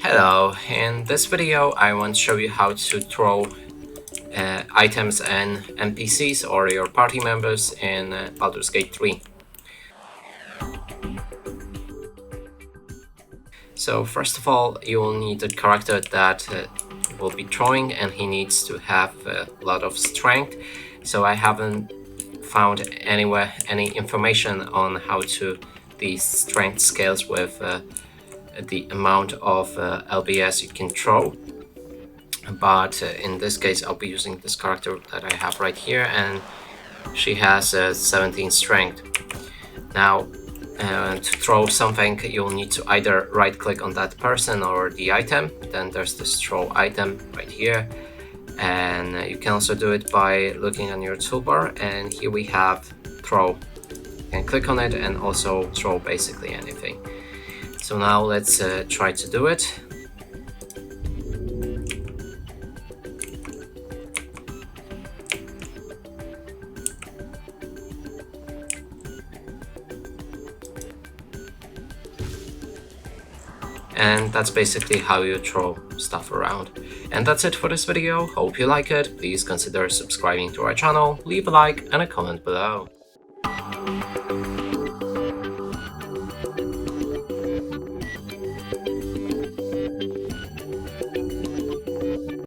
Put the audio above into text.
Hello, in this video I want to show you how to throw items and NPCs or your party members in Baldur's Gate 3. So first of all, you will need a character that will be throwing, and he needs to have a lot of strength. So I haven't found anywhere any information on how to these strength scales with the amount of LBS you can throw. But in this case I'll be using this character that I have right here, and she has 17 strength. Now to throw something, you'll need to either right click on that person or the item. Then there's this throw item right here, and you can also do it by looking on your toolbar, and here we have throw. You can click on it and also throw basically anything. So now let's try to do it. And that's basically how you throw stuff around. And that's it for this video. Hope you like it. Please consider subscribing to our channel, leave a like and a comment below.